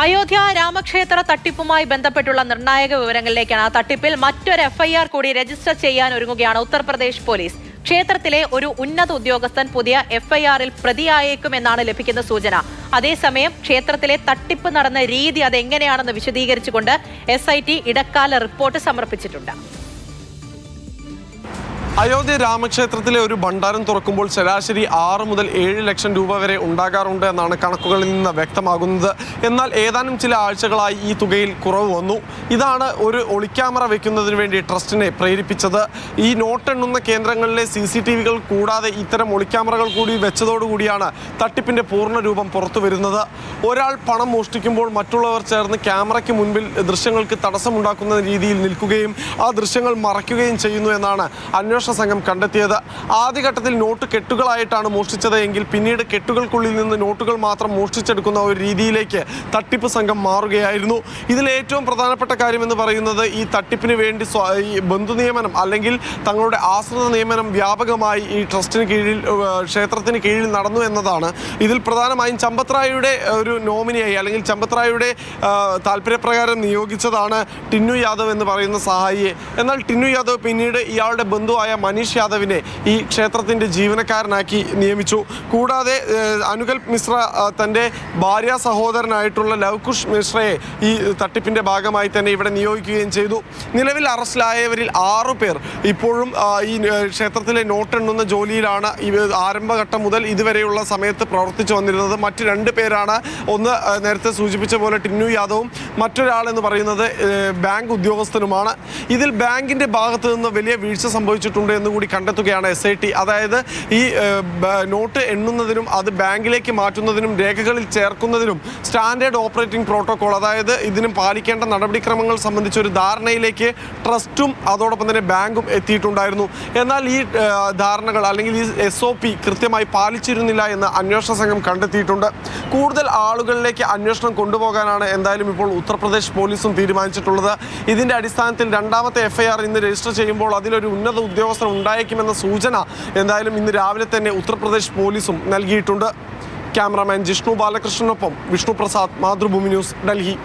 അയോധ്യ രാമക്ഷേത്ര തട്ടിപ്പുമായി ബന്ധപ്പെട്ടുള്ള നിർണായക വിവരങ്ങളിലേക്കാണ്. തട്ടിപ്പിൽ മറ്റൊരു എഫ്ഐആർ കൂടി രജിസ്റ്റർ ചെയ്യാൻ ഒരുങ്ങുകയാണ് ഉത്തർപ്രദേശ് പോലീസ്. ക്ഷേത്രത്തിലെ ഒരു ഉന്നത ഉദ്യോഗസ്ഥൻ പുതിയ എഫ്ഐആറിൽ പ്രതിയായേക്കുമെന്നാണ് ലഭിക്കുന്ന സൂചന. അതേസമയം ക്ഷേത്രത്തിലെ തട്ടിപ്പ് നടന്ന രീതി അതെങ്ങനെയാണെന്ന് വിശദീകരിച്ചുകൊണ്ട് SIT ഇടക്കാല റിപ്പോർട്ട് സമർപ്പിച്ചിട്ടുണ്ട്. അയോധ്യ രാമക്ഷേത്രത്തിലെ ഒരു ഭണ്ഡാരം തുറക്കുമ്പോൾ ശരാശരി 6 മുതൽ 7 ലക്ഷം രൂപ വരെ ഉണ്ടാകാറുണ്ട് എന്നാണ് കണക്കുകളിൽ നിന്ന് വ്യക്തമാകുന്നത്. എന്നാൽ ഏതാനും ചില ആഴ്ചകളായി ഈ തുകയിൽ കുറവ് വന്നു. ഇതാണ് ഒരു ഒളിക്യാമറ വെക്കുന്നതിന് വേണ്ടി ട്രസ്റ്റിനെ പ്രേരിപ്പിച്ചത്. ഈ നോട്ടെണ്ണുന്ന കേന്ദ്രങ്ങളിലെ CCTVകൾ കൂടാതെ ഇത്തരം ഒളിക്യാമറകൾ കൂടി വെച്ചതോടുകൂടിയാണ് തട്ടിപ്പിന്റെ പൂർണ്ണ രൂപം പുറത്തു വരുന്നത്. ഒരാൾ പണം മോഷ്ടിക്കുമ്പോൾ മറ്റുള്ളവർ ചേർന്ന് ക്യാമറയ്ക്ക് മുൻപിൽ ദൃശ്യങ്ങൾക്ക് തടസ്സമുണ്ടാക്കുന്ന രീതിയിൽ നിൽക്കുകയും ആ ദൃശ്യങ്ങൾ മറയ്ക്കുകയും ചെയ്യുന്നു എന്നാണ് അന്വേഷണ സംഘം കണ്ടെത്തിയത്. ആദ്യഘട്ടത്തിൽ നോട്ട് കെട്ടുകളായിട്ടാണ് മോഷ്ടിച്ചത് എങ്കിൽ പിന്നീട് കെട്ടുകൾക്കുള്ളിൽ നിന്ന് നോട്ടുകൾ മാത്രം മോഷ്ടിച്ചെടുക്കുന്ന ഒരു രീതിയിലേക്ക് തട്ടിപ്പ് സംഘം മാറുകയായിരുന്നു. ഇതിൽ ഏറ്റവും പ്രധാനപ്പെട്ട കാര്യമെന്ന് പറയുന്നത് ഈ തട്ടിപ്പിന് വേണ്ടി ഈ ബന്ധു നിയമനം അല്ലെങ്കിൽ തങ്ങളുടെ ആശ്രിത നിയമനം വ്യാപകമായി ഈ ട്രസ്റ്റിന് കീഴിൽ ക്ഷേത്രത്തിന് കീഴിൽ നടന്നു എന്നതാണ്. ഇതിൽ പ്രധാനമായും ചമ്പത് റായിയുടെ ഒരു നോമിനിയായി അല്ലെങ്കിൽ ചമ്പത് റായിയുടെ താല്പര്യപ്രകാരം നിയോഗിച്ചതാണ് ടിന്നു യാദവ് എന്ന് പറയുന്ന സഹായിയെ. എന്നാൽ ടിന്നു യാദവ് പിന്നീട് ഇയാളുടെ ബന്ധുവായ മനീഷ് യാദവിനെ ഈ ക്ഷേത്രത്തിൻ്റെ ജീവനക്കാരനാക്കി നിയമിച്ചു. കൂടാതെ അനുകൽപ് മിശ്ര തൻ്റെ ഭാര്യ സഹോദരനായിട്ടുള്ള ലവ്കുഷ് മിശ്രയെ ഈ തട്ടിപ്പിൻ്റെ ഭാഗമായി തന്നെ ഇവിടെ നിയോഗിക്കുകയും ചെയ്തു. നിലവിൽ അറസ്റ്റിലായവരിൽ 6 പേർ ഇപ്പോഴും ഈ ക്ഷേത്രത്തിലെ നോട്ടെണ്ണുന്ന ജോലിയിലാണ് ആരംഭഘട്ടം മുതൽ ഇതുവരെയുള്ള സമയത്ത് പ്രവർത്തിച്ചു വന്നിരുന്നത്. മറ്റ് 2 പേരാണ്. ഒന്ന് നേരത്തെ സൂചിപ്പിച്ച പോലെ ടിന്നു യാദവും മറ്റൊരാളെന്ന് പറയുന്നത് ബാങ്ക് ഉദ്യോഗസ്ഥനുമാണ്. ഇതിൽ ബാങ്കിൻ്റെ ഭാഗത്ത് നിന്ന് വലിയ വീഴ്ച സംഭവിച്ചിട്ടുണ്ട് എന്നുകൂടി കണ്ടെത്തുകയാണ് SIT. അതായത് ഈ നോട്ട് എണ്ണുന്നതിനും അത് ബാങ്കിലേക്ക് മാറ്റുന്നതിനും രേഖകളിൽ ചേർക്കുന്നതിനും സ്റ്റാൻഡേർഡ് ഓപ്പറേറ്റിംഗ് പ്രോട്ടോകോൾ, അതായത് ഇതിനും പാലിക്കേണ്ട നടപടിക്രമങ്ങൾ സംബന്ധിച്ച ഒരു ധാരണയിലേക്ക് ട്രസ്റ്റും അതോടൊപ്പം തന്നെ ബാങ്കും എത്തിയിട്ടുണ്ടായിരുന്നു. എന്നാൽ ഈ ധാരണകൾ അല്ലെങ്കിൽ ഈ SOP കൃത്യമായി പാലിച്ചിരുന്നില്ല എന്ന് അന്വേഷണ സംഘം കണ്ടെത്തിയിട്ടുണ്ട്. കൂടുതൽ ആളുകളിലേക്ക് അന്വേഷണം കൊണ്ടുപോകാനാണ് എന്തായാലും ഇപ്പോൾ ഉത്തർപ്രദേശ് പോലീസും തീരുമാനിച്ചിട്ടുള്ളത്. ഇതിൻ്റെ അടിസ്ഥാനത്തിൽ 2ാമത്തെ FIR ഇന്ന് രജിസ്റ്റർ ചെയ്യുമ്പോൾ അതിലൊരു ഉന്നത ഉദ്യോഗസ്ഥർ ഉണ്ടായേക്കുമെന്ന സൂചന എന്തായാലും ഇന്ന് രാവിലെ തന്നെ ഉത്തർപ്രദേശ് പോലീസും നൽകിയിട്ടുണ്ട്. ക്യാമറാമാൻ ജിഷ്ണു ബാലകൃഷ്ണനൊപ്പം വിഷ്ണു പ്രസാദ്, മാതൃഭൂമി ന്യൂസ്, ഡൽഹി.